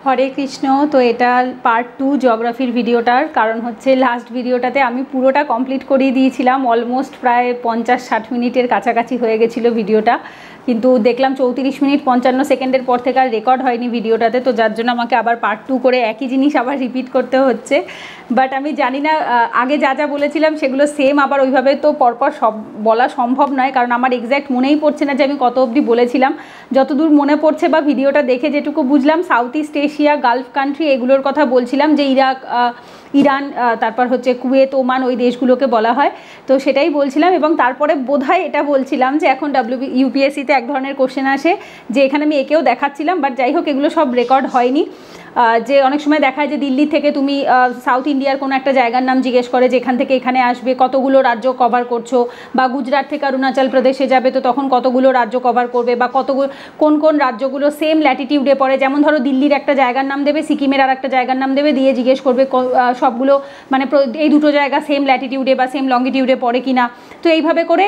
হরে কৃষ্ণ। তো এটা পার্ট 2 জিওগ্রাফির ভিডিওটার কারণ হচ্ছে লাস্ট ভিডিওটাতে আমি পুরোটা কমপ্লিট করিয়ে দিয়েছিলাম, অলমোস্ট প্রায় 50-60 মিনিটের কাছাকাছি হয়ে গেছিলো ভিডিওটা, কিন্তু দেখলাম 34 মিনিট 55 সেকেন্ডের পর থেকে আর রেকর্ড হয়নি ভিডিওটাতে, তো যার জন্য আমাকে আবার পার্ট 2 করে একই জিনিস আবার রিপিট করতে হচ্ছে। বাট আমি জানি না আগে যা যা বলেছিলাম সেগুলো সেম আবার ওইভাবে তো পরপর সব বলা সম্ভব নয়, কারণ আমার এক্স্যাক্ট মনেই পড়ছে না যে আমি কত অবধি বলেছিলাম। যতদূর মনে পড়ছে বা ভিডিওটা দেখে যেটুকু বুঝলাম, south east Asia, Gulf country এগুলোর কথা বলছিলাম, যে ইরাক, ইরান, তারপর হচ্ছে কুয়েত, ওমান, ওই দেশগুলোকে বলা হয়, তো সেটাই বলছিলাম। এবং তারপরে বোধহয় এটা বলছিলাম যে এখন ইউপিএসসিতে এক ধরনের কোশ্চেন আসে যে এখানে আমি একেও দেখাচ্ছিলাম, বাট যাই হোক এগুলো সব রেকর্ড হয়নি। যে অনেক সময় দেখায় যে দিল্লি থেকে তুমি সাউথ ইন্ডিয়ার কোনো একটা জায়গার নাম জিজ্ঞেস করে যে এখান থেকে এখানে আসবে কতগুলো রাজ্য কভার করছো, বা গুজরাট থেকে অরুণাচল প্রদেশে যাবে তো তখন কতগুলো রাজ্য কভার করবে, বা কোন কোন রাজ্যগুলো সেম ল্যাটিটিউডে পড়ে, যেমন ধরো দিল্লির একটা জায়গার নাম দেবে, সিকিমের আর একটা জায়গার নাম দেবে, দিয়ে জিজ্ঞেস করবে সবগুলো মানে এই দুটো জায়গা সেম ল্যাটিটিউডে বা সেম লঙ্গিটিউডে পড়ে কিনা। তো এইভাবে করে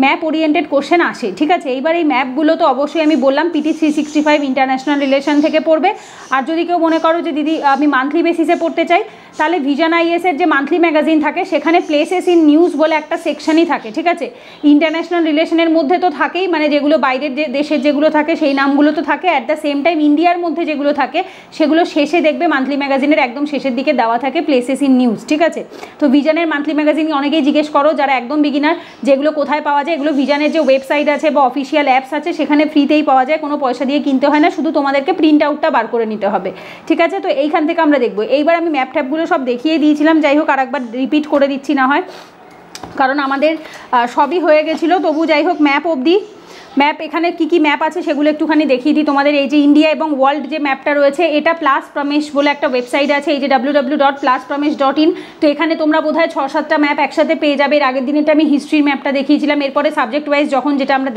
ম্যাপ ওরিয়েন্টেড কোশ্চেন আসে, ঠিক আছে। এইবার এই ম্যাপগুলো তো অবশ্যই আমি বললাম পিটি 365 ইন্টারন্যাশনাল রিলেশন থেকে পড়বে। আর যদি কেউ মনে করো যে দিদি আমি মান্থলি বেসিসে পড়তে চাই, তাহলে ভিশন আইএসের যে মান্থলি ম্যাগাজিন থাকে সেখানে প্লেসেস ইন নিউজ বলে একটা সেকশনই থাকে, ঠিক আছে। ইন্টারন্যাশনাল রিলেশনের মধ্যে তো থাকেই, মানে যেগুলো বাইরের যে দেশের যেগুলো থাকে সেই নামগুলো তো থাকে, অ্যাট দ্য সেম টাইম ইন্ডিয়ার মধ্যে যেগুলো থাকে সেগুলো শেষে দেখবে মান্থলি ম্যাগাজিনের একদম শেষের দিকে দেওয়া থাকে প্লেসেস ইন নিউজ, ঠিক আছে। তো ভিশনের মান্থলি ম্যাগাজিন অনেকেই জিজ্ঞেস করো যারা একদম বিগিনার, যেগুলো কোথায় পাওয়া যায়, এগুলো ভিশনের যে ওয়েবসাইট আছে বা অফিসিয়াল অ্যাপস আছে সেখানে ফ্রিতেই পাওয়া যায়, কোনো পয়সা দিয়ে কিনতে হয় না, শুধু তোমাদেরকে প্রিন্ট আউটটা বার করে নিতে হবে, ঠিক আছে। তো এইখান থেকে আমরা দেখবো। এইবার আমি ম্যাপ ট্যাপগুলো সব দেখিয়ে দিয়েছিলাম, যাই হোক আর একবার রিপিট করে দিচ্ছি না হয়, কারণ আমাদের সবই হয়ে গেছিলো, তবু যাই হোক ম্যাপ অবধি। ম্যাপ এখানে কি কি ম্যাপ আছে সেগুলো একটুখানি দেখিয়ে দিই তোমাদের। এই যে ইন্ডিয়া এবং ওয়ার্ল্ড যে ম্যাপটা রয়েছে, এটা প্লাস প্রমেশ বলে একটা ওয়েবসাইট আছে, এই যে www.pluspramesh.in। তো এখানে তোমরা বোধহয় 6-7টা ম্যাপ একসাথে পেয়ে যাবে। এর আগের দিনেটা আমি হিস্ট্রির ম্যাপটা দেখিয়েছিলাম, এরপরে সাবজেক্ট ওয়াইজ যখন যেটা আমরা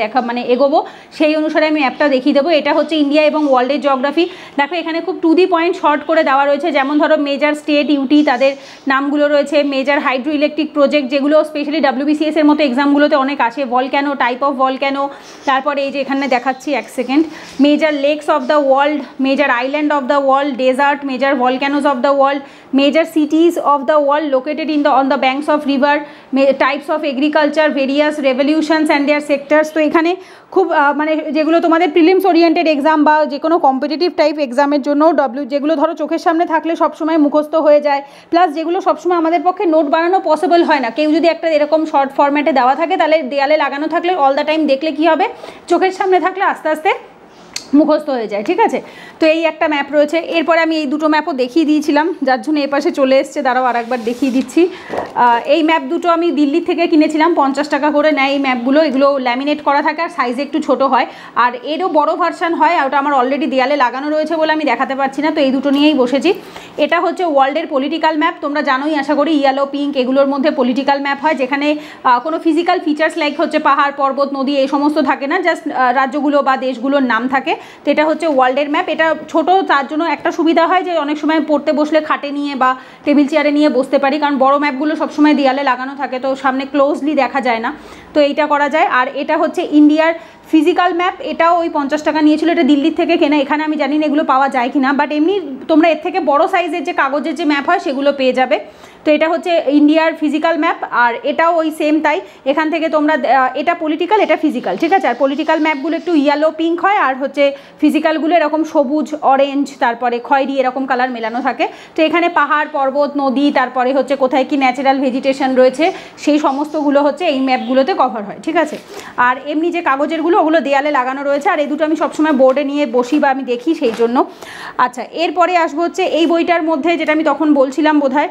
এগোবো সেই অনুসারে আমি ম্যাপটা দেখিয়ে দেবো। এটা হচ্ছে ইন্ডিয়া এবং ওয়ার্ল্ডের জিওগ্রাফি। দেখো এখানে খুব টু দি পয়েন্ট শর্ট করে দেওয়া রয়েছে, যেমন ধরো মেজর স্টেট ইউটি তাদের নামগুলো রয়েছে, মেজর হাইড্রো ইলেকট্রিক প্রজেক্ট যেগুলো স্পেশালি WBCS এর মতো এক্সামগুলোতে অনেক আসে, ভলক্যানো, টাইপ অফ ভলক্যানো, তারপরে এই যে এখানে দেখাচ্ছি এক second, major lakes of the world, major island of the world, desert, major volcanoes of the world, major cities of the world located on the banks of river, types of agriculture, various revolutions and their sectors. তো এখানে খুব মানে যেগুলো তোমাদের prelims oriented exam বা যে কোনো competitive type এক্সামের জন্য যেগুলো ধরো চোখের সামনে থাকলে সবসময় মুখস্থ হয়ে যায়, প্লাস যেগুলো সবসময় আমাদের পক্ষে নোট বানানো পসিবল হয় না, কেউ যদি একটা এরকম শর্ট ফরম্যাটে দেওয়া থাকে তাহলে দেয়ালে লাগানো থাকলে অল দ্য টাইম দেখলে কী হবে, চোখের সামনে থাকলে আস্তে আস্তে মুখস্থ হয়ে যায়, ঠিক আছে। তো এই একটা ম্যাপ রয়েছে। এরপরে আমি এই দুটো ম্যাপও দেখিয়ে দিয়েছিলাম, যার জন্য এ পাশে চলে এসছে, দাঁড়াও আর একবার দেখিয়ে দিচ্ছি। এই ম্যাপ দুটো আমি দিল্লি থেকে কিনেছিলাম, 50 টাকা করে নেয় এই ম্যাপগুলো। এগুলো ল্যামিনেট করা থাকে আর সাইজে একটু ছোট হয়, আর এরও বড় ভার্সান হয়, আর ওটা আমার অলরেডি দেয়ালে লাগানো রয়েছে বলে আমি দেখাতে পারছি না, তো এই দুটো নিয়েই বসেছি। এটা হচ্ছে ওয়ার্ল্ডের পলিটিক্যাল ম্যাপ, তোমরা জানোই আশা করি, ইয়েলো, পিঙ্ক এগুলোর মধ্যে পলিটিক্যাল ম্যাপ হয়, যেখানে কোনো ফিজিক্যাল ফিচার্স লাইক হচ্ছে পাহাড়, পর্বত, নদী এই সমস্ত থাকে না, জাস্ট রাজ্যগুলো বা দেশগুলোর নাম থাকে। তো এটা হচ্ছে ওয়ার্ল্ডের ম্যাপ। এটা ছোট, তার জন্য একটা সুবিধা হয় যে অনেক সময় পড়তে বসলে খাটে নিয়ে বা টেবিল চেয়ারে নিয়ে বসতে পারি, কারণ বড় ম্যাপগুলো সবসময় দেয়ালে লাগানো থাকে, তো সামনে ক্লোজলি দেখা যায় না, তো এইটা করা যায়। আর এটা হচ্ছে ইন্ডিয়ার ফিজিক্যাল ম্যাপ, এটাও ওই 50 টাকা নিয়েছিল, এটা দিল্লির থেকে কেনা। এখানে আমি জানি না এগুলো পাওয়া যায় কিনা, বাট এমনি তোমরা এর থেকে বড় সাইজের যে কাগজের যে ম্যাপ হয় সেগুলো পেয়ে যাবে। তো এটা হচ্ছে ইন্ডিয়ার ফিজিক্যাল ম্যাপ, আর এটাও ওই সেম তাই। এখান থেকে তোমরা এটা পলিটিক্যাল, এটা ফিজিক্যাল, ঠিক আছে। আর পলিটিক্যাল ম্যাপগুলো একটু ইয়েলো পিঙ্ক হয়, আর হচ্ছে ফিজিক্যালগুলো এরকম সবুজ, অরেঞ্জ, তারপরে খয়েরি এরকম কালার মেলানো থাকে। তো এখানে পাহাড়, পর্বত, নদী, তারপরে হচ্ছে কোথায় কি ন্যাচারাল ভেজিটেশন রয়েছে সেই সমস্তগুলো হচ্ছে এই ম্যাপগুলোতে কভার হয়, ঠিক আছে। আর এমনি যে কাগজেরগুলো ওগুলো দেয়ালে লাগানো রয়েছে, আর এই দুটো আমি সবসময় বোর্ডে নিয়ে বসি বা আমি দেখি সেই জন্য। আচ্ছা, এরপরে আসবো হচ্ছে এই বইটার মধ্যে, যেটা আমি তখন বলছিলাম বোধহয়,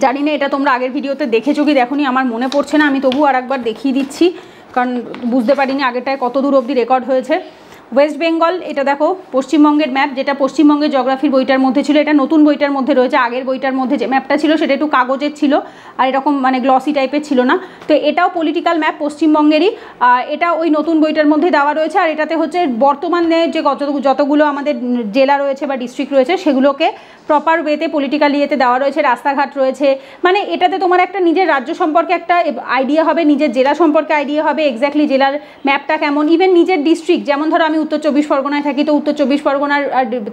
জানি না এটা তোমরা আগের ভিডিওতে দেখেছো কি দেখোনি, আমার মনে পড়ছে না, আমি তবু আর একবার দেখিয়ে দিচ্ছি, কারণ বুঝতে পারিনি আগেরটায় কত দূর অবধি রেকর্ড হয়েছে। ওয়েস্ট বেঙ্গল, এটা দেখো পশ্চিমবঙ্গের ম্যাপ, যেটা পশ্চিমবঙ্গের জিওগ্রাফির বইটার মধ্যে ছিল, এটা নতুন বইটার মধ্যে রয়েছে। আগের বইটার মধ্যে যে ম্যাপটা ছিল সেটা একটু কাগজের ছিল আর এরকম মানে গ্লসি টাইপের ছিল না, তো এটাও পলিটিক্যাল ম্যাপ পশ্চিমবঙ্গেরই, এটা ওই নতুন বইটার মধ্যে দেওয়া রয়েছে। আর এটাতে হচ্ছে বর্তমানে যে যতগুলো আমাদের জেলা রয়েছে বা ডিস্ট্রিক্ট রয়েছে সেগুলোকে প্রপার ওয়েতে পলিটিক্যাল ইয়েতে দেওয়া রয়েছে, রাস্তাঘাট রয়েছে, মানে এটাতে তোমার একটা নিজের রাজ্য সম্পর্কে একটা আইডিয়া হবে, নিজের জেলা সম্পর্কে আইডিয়া হবে, এক্স্যাক্টলি জেলার ম্যাপটা কেমন, ইভেন নিজের ডিস্ট্রিক্ট, যেমন ধরো আমি উত্তর 24 পরগনায় থাকি, তো উত্তর 24 পরগনার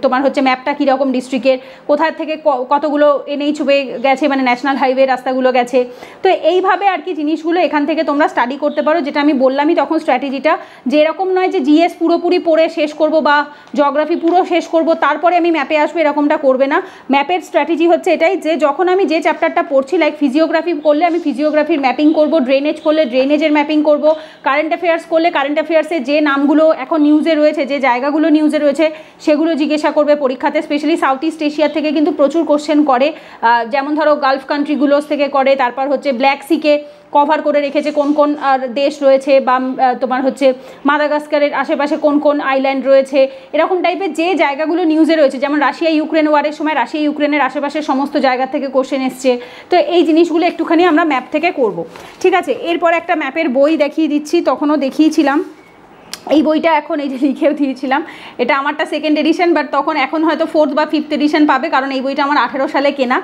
তোমার হচ্ছে ম্যাপটা কীরকম ডিস্ট্রিক্টের, কোথায় থেকে কতগুলো NH গেছে, মানে ন্যাশনাল হাইওয়ে রাস্তাগুলো গেছে। তো এইভাবে আর কি জিনিসগুলো এখান থেকে তোমরা স্টাডি করতে পারো, যেটা আমি বললামই তখন স্ট্র্যাটেজিটা, যে এরকম নয় যে GS পুরোপুরি পড়ে শেষ করব বা জিওগ্রাফি পুরো শেষ করব তারপরে আমি ম্যাপে আসবো, এরকমটা করবে না। ম্যাপের স্ট্র্যাটেজি হচ্ছে এটাই যে যখন আমি যে চ্যাপ্টারটা পড়ছি, লাইক ফিজিওগ্রাফি করলে আমি ফিজিওগ্রাফির ম্যাপিং করব, ড্রেনেজ করলে ড্রেনেজের ম্যাপিং করব, কারেন্ট অ্যাফেয়ার্স করলে কারেন্ট অ্যাফেয়ার্সে যে নামগুলো এখন নিউজে রয়েছে, যে জায়গাগুলো নিউজে রয়েছে সেগুলো জিজ্ঞাসা করবে পরীক্ষাতে। স্পেশালি সাউথ ইস্ট এশিয়ার থেকে কিন্তু প্রচুর কোশ্চেন করে, যেমন ধরো গালফ কান্ট্রিগুলোর থেকে করে, তারপর হচ্ছে ব্ল্যাক সিকে কভার করে রেখেছে কোন কোন দেশ রয়েছে, বা তোমার হচ্ছে মাদাগাস্কারের আশেপাশে কোন কোন আইল্যান্ড রয়েছে, এরকম টাইপের যে জায়গাগুলো নিউজে রয়েছে, যেমন রাশিয়া ইউক্রেন ওয়ারের সময় রাশিয়া ইউক্রেনের আশেপাশের সমস্ত জায়গা থেকে কোশ্চেন এসছে। তো এই জিনিসগুলো একটুখানি আমরা ম্যাপ থেকে করব, ঠিক আছে। এরপর একটা ম্যাপের বই দেখিয়ে দিচ্ছি, তখনও দেখিয়েছিলাম এই বইটা, এখন এই যে লিখেও দিয়েছিলাম, এটা আমারটা 2nd এডিশন, বাট তখন এখন হয়তো 4th বা 5th এডিশন পাবে, কারণ এই বইটা আমার 18 সালে কেনা,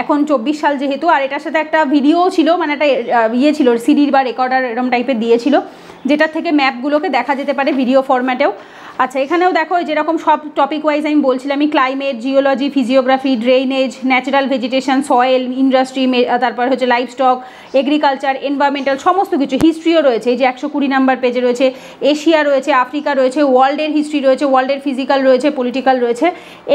এখন 24 সাল যেহেতু। আর এটার সাথে একটা ভিডিও ছিল, মানে একটা ছিল সিডির বা রেকর্ডার এরকম টাইপের দিয়েছিল, যেটার থেকে ম্যাপগুলোকে দেখা যেতে পারে ভিডিও ফরম্যাটেও। আচ্ছা, এখানেও দেখো যেরকম সব টপিক ওয়াইজ আমি বলছিলাম, আমি climate, geology, physiography, drainage, natural vegetation, soil, industry, তারপর হচ্ছে লাইফ স্টক, এগ্রিকালচার, এনভায়রনমেন্টাল, সমস্ত কিছু। হিস্ট্রিও রয়েছে, এই যে 120 নাম্বার পেজে রয়েছে, এশিয়া রয়েছে, আফ্রিকা রয়েছে, ওয়ার্ল্ডের হিস্ট্রি রয়েছে, ওয়ার্ল্ডের ফিজিক্যাল রয়েছে, পলিটিক্যাল রয়েছে।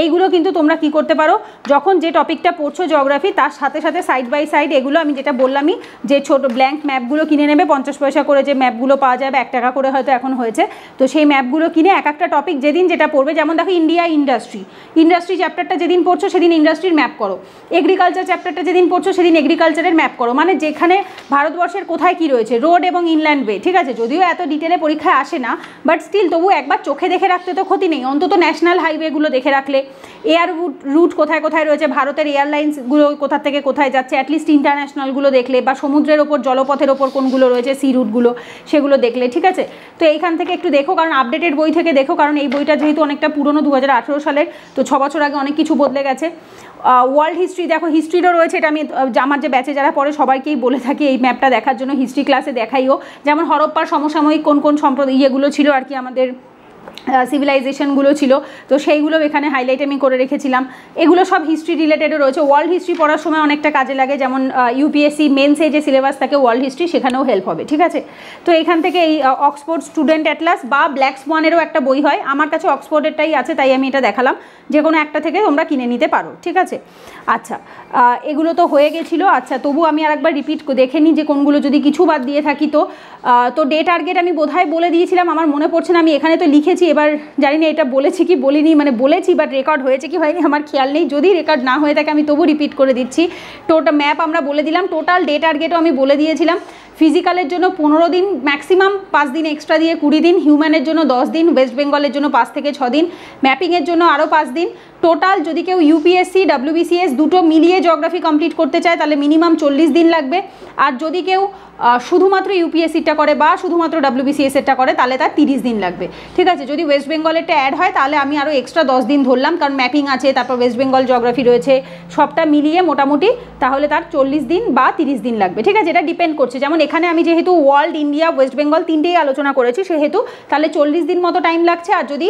এইগুলো কিন্তু তোমরা কি করতে পারো, যখন যে টপিকটা পড়ছো জিওগ্রাফি, তার সাথে সাথে সাইড বাই সাইড এগুলো আমি যেটা বললামই, যে ছোট ব্ল্যাঙ্ক ম্যাপগুলো কিনে নেবে, 50 পয়সা করে যে ম্যাপগুলো পাওয়া যাবে, 1 টাকা করে হয়তো এখন হয়েছে, তো সেই ম্যাপগুলো কিনে একটা টপিক যেদিন যেটা পড়বে, যেমন দেখো ইন্ডিয়া ইন্ডাস্ট্রি চ্যাপ্টারটা যেদিন পড়ছো সেদিন ইন্ডাস্ট্রির ম্যাপ করো, এগ্রিকালচার চ্যাপ্টারটা যেদিন পড়ছো সেদিন এগ্রিকালচারের ম্যাপ করো, মানে যেখানে ভারতবর্ষের কোথায় কি রয়েছে, রোড এবং ইনল্যান্ড ওয়ে, ঠিক আছে। যদিও এত ডিটেলে পরীক্ষায় আসে না, বাট স্টিল তবু একবার চোখে দেখে রাখতে তো ক্ষতি নেই, অন্তত ন্যাশনাল হাইওয়েগুলো দেখে রাখলে, এয়ার রুট কোথায় কোথায় রয়েছে, ভারতের এয়ারলাইন্সগুলো কোথা থেকে কোথায় যাচ্ছে, অ্যাটলিস্ট ইন্টারন্যাশনালগুলো দেখলে, বা সমুদ্রের ওপর জলপথের ওপর কোনগুলো রয়েছে, সি রুটগুলো, সেগুলো দেখলে, ঠিক আছে। তো এইখান থেকে একটু দেখো, কারণ আপডেটেড বই থেকে দেখো, কারণ এই বইটা যেহেতু অনেকটা পুরনো, 2018 সালের, তো 6 বছর আগে অনেক কিছু বদলে গেছে। ওয়ার্ল্ড হিস্ট্রি দেখো, হিস্ট্রিরও রয়েছে, এটা আমি আমার যে ব্যাচে যারা পড়ে সবাইকেই বলে থাকি এই ম্যাপটা দেখার জন্য, হিস্ট্রি ক্লাসে দেখাইও, যেমন হরপ্পার সমসাময়িক কোন কোন ইয়েগুলো ছিল আর কি, আমাদের সিভিলাইজেশনগুলো ছিল, তো সেইগুলো এখানে হাইলাইট আমি করে রেখেছিলাম। এগুলো সব হিস্ট্রি রিলেটেডও রয়েছে, ওয়ার্ল্ড হিস্ট্রি পড়ার সময় অনেকটা কাজে লাগে, যেমন ইউপিএসসি মেন্সে যে সিলেবাস থাকে ওয়ার্ল্ড হিস্ট্রি, সেখানেও হেল্প হবে, ঠিক আছে। তো এখান থেকে এই অক্সফোর্ড স্টুডেন্ট অ্যাটলাস বা ব্ল্যাক সোয়ানেরও একটা বই হয়, আমার কাছে অক্সফোর্ডেরটাই আছে, তাই আমি এটা দেখালাম, যে কোনো একটা থেকে তোমরা কিনে নিতে পারো, ঠিক আছে। আচ্ছা, এগুলো তো হয়ে গেছিলো। আচ্ছা, তবু আমি আরেকবার রিপিট দেখে নিই যে কোনগুলো যদি কিছু বাদ দিয়ে থাকি। তো ডে টার্গেট আমি বোধহয় বলে দিয়েছিলাম, আমার মনে পড়ছে না, আমি এখানে তো লিখেছি, এবার জানি না এটা বলেছি কি বলিনি, মানে বলেছি বাট রেকর্ড হয়েছে কি হয়নি আমার খেয়াল নেই, যদি রেকর্ড না হয়ে থাকে আমি তবু রিপিট করে দিচ্ছি। টোটাল ম্যাপ আমরা বলে দিলাম, টোটাল ডে টার্গেটও আমি বলে দিয়েছিলাম। ফিজিক্যালের জন্য 15 দিন, ম্যাক্সিমাম 5 দিন এক্সট্রা দিয়ে 20 দিন, হিউম্যানের জন্য 10 দিন, ওয়েস্ট বেঙ্গলের জন্য 5 থেকে 6 দিন, ম্যাপিংয়ের জন্য আরও 5 দিন। টোটাল যদি কেউ ইউপিএসসি WBCS দুটো মিলিয়ে জিওগ্রাফি কমপ্লিট করতে চায় তাহলে মিনিমাম 40 দিন লাগবে, আর যদি কেউ শুধুমাত্র ইউপিএসসিটা করে বা শুধুমাত্র WBCS-এরটা করে তাহলে তার 30 দিন লাগবে, ঠিক আছে। যদি ওয়েস্ট বেঙ্গলেরটা অ্যাড হয় তাহলে আমি আরও এক্সট্রা 10 দিন ধরলাম, কারণ ম্যাপিং আছে, তারপর ওয়েস্ট বেঙ্গল জিওগ্রাফি রয়েছে, সবটা মিলিয়ে মোটামুটি তাহলে তার 40 দিন বা 30 দিন লাগবে, ঠিক আছে। এটা ডিপেন্ড করছে, যেমন এখানে আমি যেহেতু ওয়ার্ল্ড, ইন্ডিয়া, ওয়েস্ট বেঙ্গল তিনটেই আলোচনা করেছি, সেহেতু তাহলে 40 দিন মতো টাইম লাগছে। আর যদি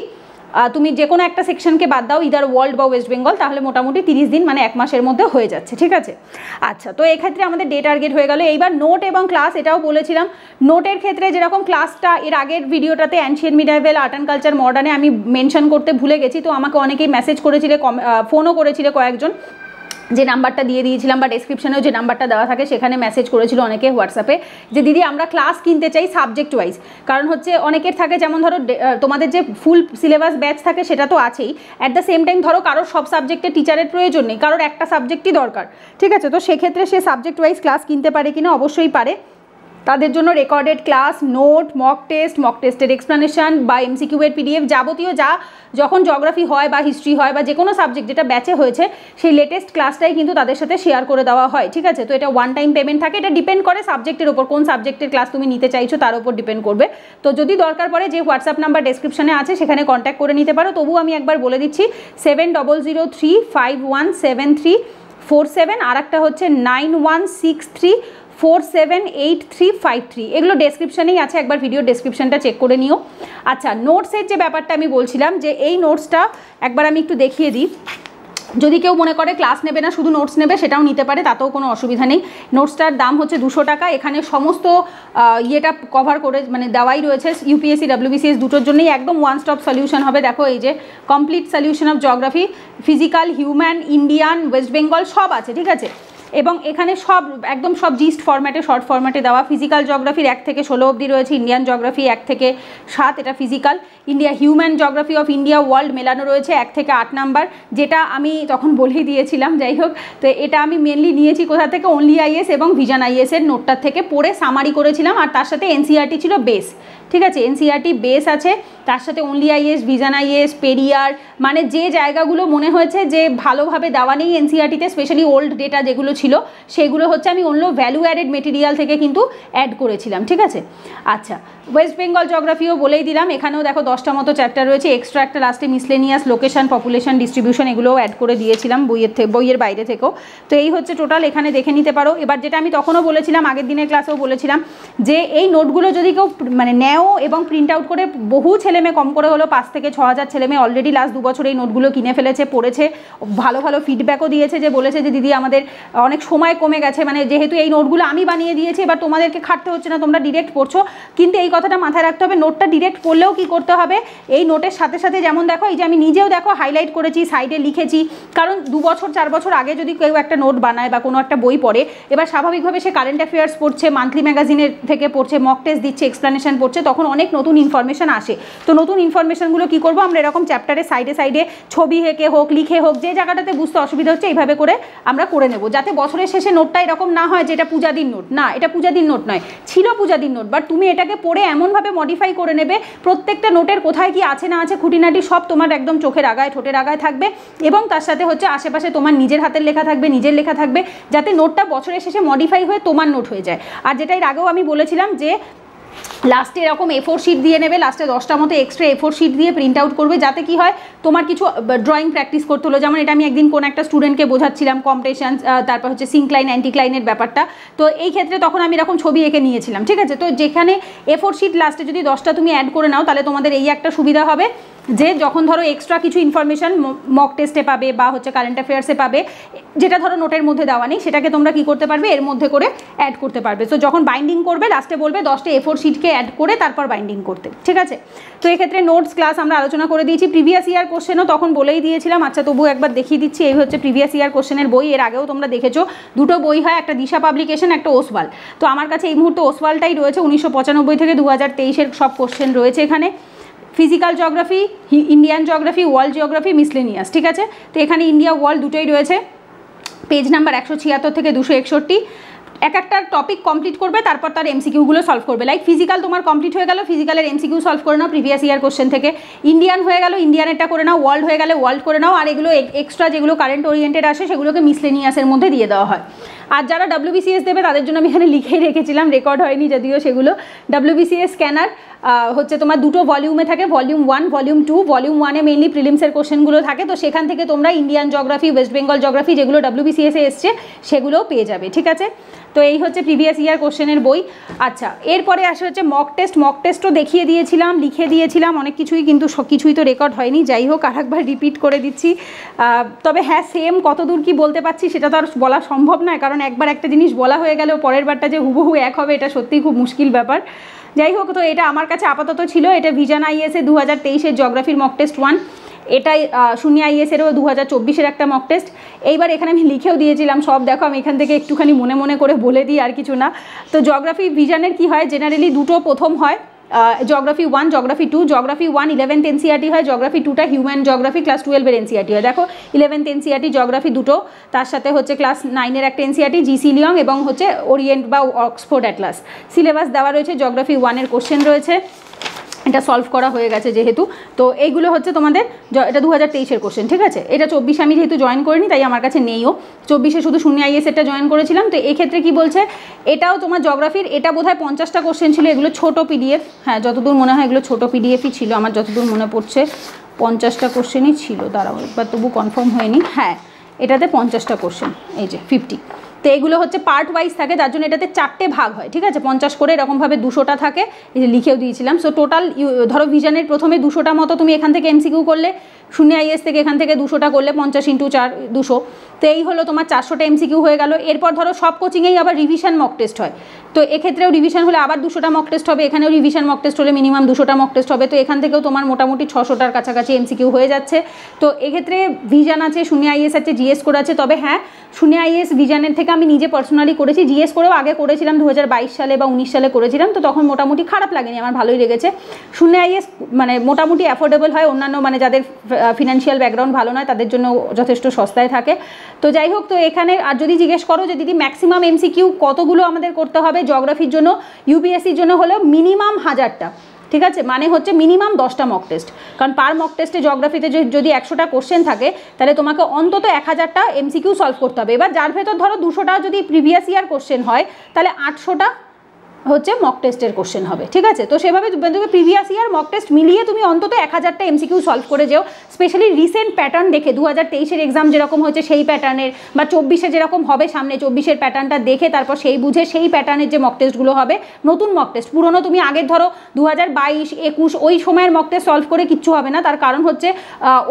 তুমি যে কোনো একটা সেকশনকে বাদ দাও, ইদার ওয়ার্ল্ড বা ওয়েস্ট বেঙ্গল, তাহলে মোটামুটি 30 দিন, মানে 1 মাসের মধ্যে হয়ে যাচ্ছে, ঠিক আছে। আচ্ছা, তো এক্ষেত্রে আমাদের ডে টার্গেট হয়ে গেল। এইবার নোট এবং ক্লাস, এটাও বলেছিলাম, নোটের ক্ষেত্রে যেরকম ক্লাসটা এর আগের ভিডিওটাতে অ্যানশিয়েন্ট মিডাইভেল, আর্ট অ্যান্ড কালচার, মডার্নে আমি মেনশন করতে ভুলে গেছি, তো আমাকে অনেকেই মেসেজ করেছিলে, ফোনও করেছিলে কয়েকজন, যে নাম্বারটা দিয়ে দিয়েছিলাম বা ডেসক্রিপশনেও যে নাম্বারটা দেওয়া থাকে সেখানে মেসেজ করেছিল অনেকে হোয়াটসঅ্যাপে, যে দিদি আমরা ক্লাস কিনতে চাই সাবজেক্ট ওয়াইজ। কারণ হচ্ছে অনেকের থাকে, যেমন ধরো তোমাদের যে ফুল সিলেবাস ব্যাচ থাকে সেটা তো আছেই, অ্যাট দ্য সেম টাইম ধরো কারোর সব সাবজেক্টের টিচারের প্রয়োজন নেই, কারোর একটা সাবজেক্টই দরকার, ঠিক আছে। তো সেক্ষেত্রে সে সাবজেক্ট ওয়াইজ ক্লাস কিনতে পারে কিনা, অবশ্যই পারে। তাদের জন্য রেকর্ডেড ক্লাস, নোট, মক টেস্টের এক্সপ্লানেশন বা MCQ এর PDF, যাবতীয় যা যখন জিওগ্রাফি হয় বা হিস্ট্রি হয় বা যে কোনো সাবজেক্ট যেটা ব্যাচে হয়েছে সেই লেটেস্ট ক্লাসটাই কিন্তু তাদের সাথে শেয়ার করে দেওয়া হয়, ঠিক আছে। তো এটা ওয়ান টাইম পেমেন্ট থাকে, এটা ডিপেন্ড করে সাবজেক্টের ওপর, কোন সাবজেক্টের ক্লাস তুমি নিতে চাইছো তার উপর ডিপেন্ড করবে। তো যদি দরকার পড়ে, যে হোয়াটসঅ্যাপ নাম্বার ডেসক্রিপশনে আছে সেখানে কন্ট্যাক্ট করে নিতে পারো। তবু আমি একবার বলে দিচ্ছি, 7003517347, আর একটা হচ্ছে 9163 478353। এগুলো ডেসক্রিপশানেই আছে, একবার ভিডিও ডেসক্রিপশানটা চেক করে নিও। আচ্ছা, নোটসের যে ব্যাপারটা আমি বলছিলাম, যে এই নোটসটা একবার আমি একটু দেখিয়ে দিই। যদি কেউ মনে করে ক্লাস নেবে না, শুধু নোটস নেবে, সেটাও নিতে পারে, তাতেও কোনো অসুবিধা নেই। নোটসটার দাম হচ্ছে 200 টাকা। এখানে সমস্ত ইয়েটা কভার করে মানে দেওয়াই রয়েছে, ইউপিএসসি ডাব্লিউবিসিএস দুটোর জন্যই একদম ওয়ান স্টপ সলিউশন হবে। দেখো এই যে complete solution of geography, physical, human, Indian, West Bengal সব আছে, ঠিক আছে। এবং এখানে সব একদম সব জিস্ট ফরম্যাটে, শর্ট ফরম্যাটে দেওয়া। ফিজিক্যাল জিওগ্রাফির 1 থেকে 16 অবধি রয়েছে, ইন্ডিয়ান জিওগ্রাফি 1 থেকে 7, এটা physical. India human geography of India world মেলানো রয়েছে 1 থেকে 8 নাম্বার, যেটা আমি তখন বলেই দিয়েছিলাম। যাই হোক, তো এটা আমি মেনলি নিয়েছি কোথা থেকে, অনলি আইএস এবং ভিশন আইএস এর নোটটার থেকে পড়ে সামারি করেছিলাম। আর তার সাথে এনসিইআরটি ছিল বেস, ঠিক আছে, এনসিইআরটি বেস আছে, তার সাথে only is, vision is, Periyar, মানে যে জায়গাগুলো মনে হয়েছে যে ভালোভাবে দেওয়া নেই এনসিইআরটিতে, স্পেশালি ওল্ড ডেটা যেগুলো ছিল সেগুলো হচ্ছে আমি অন্য ভ্যালু অ্যাডেড মেটেরিয়াল থেকে কিন্তু অ্যাড করেছিলাম, ঠিক আছে। আচ্ছা, ওয়েস্ট বেঙ্গল জিওগ্রাফিও বলেই দিলাম, এখানেও দেখো 10টা মতো চ্যাপ্টার রয়েছে, এক্সট্রা একটা লাস্টে মিসলেনিয়াস, লোকেশন, পপুলেশন, ডিস্ট্রিবিউশন, এগুলোও অ্যাড করে দিয়েছিলাম বইয়ের বাইরে থেকেও। তো এই হচ্ছে টোটাল, এখানে দেখে নিতে পারো। এবার যেটা আমি তখনও বলেছিলাম, আগের দিনের ক্লাসেও বলেছিলাম, যে এই নোটগুলো যদি কেউ মানে নেও এবং প্রিন্ট আউট করে, বহু ছেলেমেয়ে, কম করে হলো 5 থেকে 6,000 ছেলেমেয়ে অলরেডি লাস্ট 2 বছর এই নোটগুলো কিনে ফেলেছে, পড়েছে, ভালো ভালো ফিডব্যাকও দিয়েছে, যে বলেছে যে দিদি আমাদের অনেক সময় কমে গেছে, মানে যেহেতু এই নোটগুলো আমি বানিয়ে দিয়েছি, এবার তোমাদেরকে খাটতে হচ্ছে না, তোমরা ডিরেক্ট পড়ছো। কিন্তু এই কথাটা মাথায় রাখতে হবে, নোটটা ডিরেক্ট পড়লেও কি করতে হবে, এই নোটের সাথে সাথে যেমন দেখো, এই যে আমি নিজেও দেখো হাইলাইট করেছি, সাইডে লিখেছি, কারণ 2 বছর 4 বছর আগে যদি কেউ একটা নোট বানায় বা কোনো একটা বই পড়ে, এবার স্বাভাবিকভাবে সে কারেন্ট অ্যাফেয়ার্স পড়ছে, মান্থলি ম্যাগাজিনের থেকে পড়ছে, মক টেস্ট দিচ্ছে, এক্সপ্লেনেশন পড়ছে, তখন অনেক নতুন ইনফরমেশন আসে। তো নতুন ইনফরমেশনগুলো কী করবো আমরা, এরকম চ্যাপ্টারে সাইডে সাইডে ছবি এঁকে হোক, লিখে হোক, যে জায়গাটাতে বুঝতে অসুবিধা হচ্ছে এইভাবে করে আমরা করে নেব, যাতে বছরের শেষে নোটটা এরকম না হয় যে এটা পূজাদিন নোট। না, এটা পূজাদিন নোট নয়, ছিল পূজাদিন নোট, বাট তুমি এটাকে পড়ে এমনভাবে মডিফাই করে নেবে, প্রত্যেকটা নোটের কোথায় কি আছে না আছে, খুঁটিনাটি সব তোমার একদম চোখের আগায়, ঠোঁটের আগায় থাকবে, এবং তার সাথে হচ্ছে আশেপাশে তোমার নিজের হাতের লেখা থাকবে, নিজের লেখা থাকবে, যাতে নোটটা বছরের শেষে মডিফাই হয়ে তোমার নোট হয়ে যায়। আর যেটা এর আগেও আমি বলেছিলাম, যে লাস্টে এরকম A4 শিট দিয়ে নেবে, লাস্টে 10টা মতো এক্সট্রা A4 শিট দিয়ে প্রিন্ট আউট করবে, যাতে কি হয় তোমার কিছু ড্রয়িং প্র্যাকটিস করতে হলো। যেমন এটা আমি একদিন কোন একটা স্টুডেন্টকে বোঝাচ্ছিলাম, কম্পিটিশন, তারপর হচ্ছে সিঙ্কলাইন, অ্যান্টিক্লাইনের ব্যাপারটা, তো এই ক্ষেত্রে তখন আমি এরকম ছবি এঁকে নিয়েছিলাম, ঠিক আছে। তো যেখানে A4 শিট লাস্টে যদি 10টা তুমি অ্যাড করে নাও, তাহলে তোমাদের এই একটা সুবিধা হবে, যে যখন ধরো এক্সট্রা কিছু ইনফরমেশন মক টেস্টে পাবে বা হচ্ছে কারেন্ট অ্যাফেয়ার্সে পাবে, যেটা ধরো নোটের মধ্যে দেওয়া নেই, সেটাকে তোমরা কি করতে পারবে, এর মধ্যে করে অ্যাড করতে পারবে। তো যখন বাইন্ডিং করবে, লাস্টে বলবে 10টা A4 শিটকে অ্যাড করে তারপর বাইন্ডিং করতে, ঠিক আছে। তো এক্ষেত্রে নোটস ক্লাস আমরা আলোচনা করে দিয়েছি, প্রিভিয়াস ইয়ার কোশ্চেনও তখন বলেই দিয়েছিলাম। আচ্ছা, তবু একবার দেখিয়ে দিচ্ছি, এই হচ্ছে প্রিভিয়াস ইয়ার কোশ্চেনের বই, এর আগেও তোমরা দেখেছো, দুটো বই হয়, একটা দিশা পাবলিকেশন, একটা ওসওয়াল। তো আমার কাছে এই মুহূর্তে ওসওয়ালটাই রয়েছে, 1995 থেকে 2023-এর সব কোশ্চেন রয়েছে এখানে। Physical geography, Indian geography, world geography, miscellaneous, ঠিক আছে। তো এখানে ইন্ডিয়া ওয়ার্ল্ড দুটোই রয়েছে, পেজ নাম্বার 176 থেকে 261। এক একটা টপিক কমপ্লিট করবে, তারপর তার এমসিকিউগুলো সলভ করবে। লাইক ফিজিক্যাল তোমার কমপ্লিট হয়ে গেল, ফিজিক্যালের এমসিকিউ সলভ করে নাও প্রিভিয়াস ইয়ার কোশ্চেন থেকে। ইন্ডিয়ান হয়ে গেল, ইন্ডিয়ানেরটা করে নাও। ওয়ার্ল্ড হয়ে গেলে ওয়ার্ল্ড করে নাও। আর এগুলো এক্সট্রা যেগুলো কারেন্ট ওরিয়েন্টেড আসে, সেগুলোকে মিসলেনিয়াসের মধ্যে দিয়ে দেওয়া হয়। আর যারা WBCS দেবে, তাদের জন্য আমি এখানে লিখেই রেখেছিলাম, রেকর্ড হয়নি যদিও সেগুলো। WBCS স্ক্যানার হচ্ছে তোমার দুটো ভলিউমে থাকে, ভলিউম 1, ভলিউম 2। ভলিউম 1-এ মেইনলি প্রিলিমসের কোশ্চেনগুলো থাকে, তো সেখান থেকে তোমরা Indian geography, West Bengal geography, যেগুলো WBCS-এ এসছে, সেগুলোও পেয়ে যাবে, ঠিক আছে। তো এই হচ্ছে প্রিভিয়াস ইয়ার কোশ্চেনের বই। আচ্ছা, এরপরে আসে হচ্ছে মক টেস্ট। মক টেস্টও দেখিয়ে দিয়েছিলাম, লিখে দিয়েছিলাম অনেক কিছুই, কিন্তু কিছুই তো রেকর্ড হয়নি। যাই হোক, আরেকবার রিপিট করে দিচ্ছি। তবে হ্যাঁ, সেম কতদূর কি বলতে পারছি সেটা তো আর বলা সম্ভব নয়, কারণ একবার একটা জিনিস বলা হয়ে গেলেও পরের বারটা যে হুবহু এক হবে, এটা সত্যিই খুব মুশকিল ব্যাপার। যাই হোক, তো এটা আমার কাছে আপাতত ছিল। এটা ভিশন আইএসএ 2023-এর জিওগ্রাফির মক টেস্ট 1, এটাই শূন্য আইএসেরও 2024-এর একটা মক টেস্ট। এইবার এখানে আমি লিখেও দিয়েছিলাম সব, দেখো আমি এখান থেকে একটুখানি মনে মনে করে বলে দিই, আর কিছু না। তো জিওগ্রাফি ভিশনের কি হয়, জেনারেলি দুটো প্রথম হয়, geography 1, geography 2। Geography 1 11th NCERT হয়, জিওগ্রাফি 2টা হিউম্যান জিওগ্রাফি ক্লাস 12-এর এনসিইআরটি হয়। দেখো 11th এনসিইআরটি জিওগ্রাফি দুটো, তার সাথে হচ্ছে ক্লাস 9-এর একটা এনসিইআরটি জিসি লিয়ং, এবং হচ্ছে ওরিয়েন্ট বা অক্সফোর্ড অ্যাটলাস। সিলেবাস দেওয়া রয়েছে, জিওগ্রাফি 1-এর কোশ্চেন রয়েছে, এটা সলভ করা হয়ে গেছে যেহেতু। তো এইগুলো হচ্ছে তোমাদের, এটা 2023-এর কোশ্চেন, ঠিক আছে। এটা 24 আমি যেহেতু জয়েন করিনি, তাই আমার কাছে নেইও। 24-এ শুধু শূন্য আইএসএরটা জয়েন করেছিলাম। তো এই ক্ষেত্রে কি বলছে, এটাও তোমার জিওগ্রাফির, এটা বোধহয় 50টা কোশ্চেন ছিল। এগুলো ছোট পিডিএফ, হ্যাঁ যতদূর মনে হয় এগুলো ছোট পিডিএফই ছিল, আমার যতদূর মনে পড়ছে 50টা কোশ্চেনই ছিল। দাঁড়াও একবার তবু কনফার্ম হয়নি। হ্যাঁ, এটাতে 50টা কোশ্চেন, এই যে 50। তো এগুলো হচ্ছে পার্ট ওয়াইজ থাকে, যার জন্য এটাতে 4টে ভাগ হয়, ঠিক আছে, 50 করে এরকমভাবে 200টা থাকে, এই যে লিখেও দিয়েছিলাম। সো টোটাল ধরো ভিশনের প্রথমে 200টা মতো তুমি এখান থেকে এমসিকিউ করলে, শূন্য আইএস থেকে এখান থেকে 200টা করলে 50 × 4 200, তো এই হলো তোমার 400টা এমসিকিউ হয়ে গেল। এরপর ধরো সব কোচিংয়েই আবার রিভিশন মক টেস্ট হয়, তো এক্ষেত্রেও রিভিশন হলে আবার 200টা মক টেস্ট হবে, এখানেও রিভিশন মক টেস্ট হলে মিনিমাম 200টা মক টেস্ট হবে। তো এখান থেকেও তোমার মোটামুটি 600টার কাছাকাছি এমসিকিউ হয়ে যাচ্ছে। তো এক্ষেত্রে ভিশন আছে, শূন্য আইএস আছে, জিএস করে আছে। তবে হ্যাঁ, শূন্য আইএস ভিশনের থেকে আমি নিজে পার্সোনালি করেছি, জিএস করেও আগে করেছিলাম 2022 সালে বা 19 সালে করেছিলাম, তো তখন মোটামুটি খারাপ লাগেনি, আমার ভালোই লেগেছে। শূন্য আইএস মানে মোটামুটি অ্যাফোর্ডেবল হয়, অন্যান্য মানে যাদের ফিনান্সিয়াল ব্যাকগ্রাউন্ড ভালো নয় তাদের জন্য যথেষ্ট সস্তায় থাকে। তো যাই হোক, তো এখানে আর যদি জিজ্ঞেস করো যে দিদি ম্যাক্সিমাম এমসিকিউ কতগুলো আমাদের করতে হবে জিওগ্রাফির জন্য, ইউপিএসসির জন্য হলো মিনিমাম 1000টা, ঠিক আছে, মানে হচ্ছে মিনিমাম 10টা মক টেস্ট। কারণ পার মক টেস্টে জিওগ্রাফিতে যদি 100টা কোশ্চেন থাকে তাহলে তোমাকে অন্তত 1000টা এমসিকিউ সলভ করতে হবে। এবার যার ভেতর ধরো 200টা যদি প্রিভিয়াস ইয়ার কোশ্চেন হয় তাহলে 800টা হচ্ছে মক টেস্টের কোশ্চেন হবে, ঠিক আছে। তো সেভাবে তুমি প্রিভিয়াস ইয়ার মক টেস্ট মিলিয়ে তুমি অন্তত 1000টা এমসিকিউ সলভ করে যেও, স্পেশালি রিসেন্ট প্যাটার্ন দেখে, 2023-এর এক্সাম যেরকম হয়েছে সেই প্যাটার্নের, বা 24-এ যেরকম হবে সামনে 24-এর প্যাটার্নটা দেখে তারপর সেই বুঝে সেই প্যাটার্নের যে মক টেস্টগুলো হবে, নতুন মক টেস্ট, পুরনো তুমি আগের ধরো 2022, 21 ওই সময়ের মক টেস্ট সলভ করে কিচ্ছু হবে না। তার কারণ হচ্ছে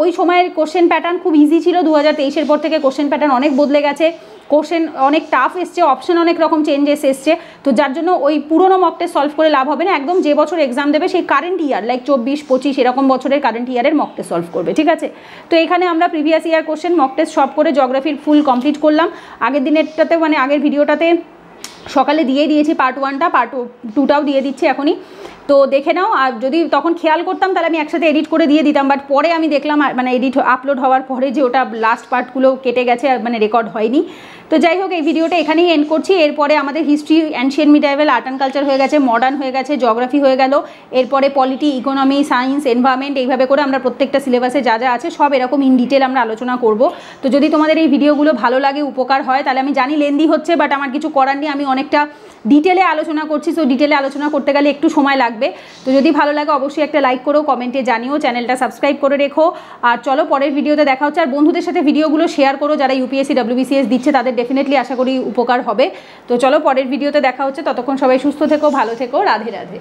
ওই সময়ের কোশ্চেন প্যাটার্ন খুব ইজি ছিল, 2023-এর পর থেকে কোশ্চেন প্যাটার্ন অনেক বদলে গেছে, কোশ্চেন অনেক টাফ এসছে, অপশন অনেক রকম চেঞ্জেস এসছে। তো যার জন্য ওই পুরোনো মক টেস্ট সলভ করে লাভ হবে না, একদম যে বছর এক্সাম দেবে সেই কারেন্ট ইয়ার লাইক 24-25 এরকম বছরের কারেন্ট ইয়ারের মক টেস্ট সলভ করবে, ঠিক আছে। তো এখানে আমরা previous year question mock test সব করে জিওগ্রাফির ফুল কমপ্লিট করলাম। আগের দিনেরটাতে মানে আগের ভিডিওটাতে সকালে দিয়ে দিয়েছি পার্ট 1টা, পার্ট 2টাও দিয়ে দিচ্ছি এখনই, তো দেখে নাও। আর যদি তখন খেয়াল করতাম তাহলে আমি একসাথে এডিট করে দিয়ে দিতাম, বাট পরে আমি দেখলাম মানে এডিট আপলোড হওয়ার পরে যে ওটা লাস্ট পার্টগুলো কেটে গেছে, মানে রেকর্ড হয়নি। তো যাই হোক, এই ভিডিওটা এখানেই এন্ড করছি। এরপরে আমাদের history, ancient medieval, art and culture হয়ে গেছে, মডার্ন হয়ে গেছে, জিওগ্রাফি হয়ে গেল, এরপরে পলিটি, ইকোনমি, সায়েন্স, এনভায়রনমেন্ট, এইভাবে করে আমরা প্রত্যেকটা সিলেবাসে যা যা আছে সব এরকম ইন ডিটেল আমরা আলোচনা করব। তো যদি তোমাদের এই ভিডিওগুলো ভালো লাগে, উপকার হয়, তাহলে আমি জানি লেন্দি হচ্ছে, বাট আমার কিছু করার নেই, আমি অনেকটা ডিটেলে আলোচনা করছি। সো ডিটেলে আলোচনা করতে গেলে একটু সময় লাগবে। তো যদি ভালো লাগে অবশ্যই একটা লাইক করো, কমেন্টে জানিও, চ্যানেলটা সাবস্ক্রাইব করে রেখো। আর চলো পরের ভিডিওতে দেখা হচ্ছে। আর বন্ধুদের সাথে ভিডিওগুলো শেয়ার করো, যারা ইউপিএসসি, ডব্লিউবিসিএস দিচ্ছে তাদের ডেফিনেটলি আশা করি উপকার হবে। তো চলো পরের ভিডিওতে দেখা হচ্ছে, ততক্ষণ সবাই সুস্থ থেকো, ভালো থেকো, রাধে রাধে।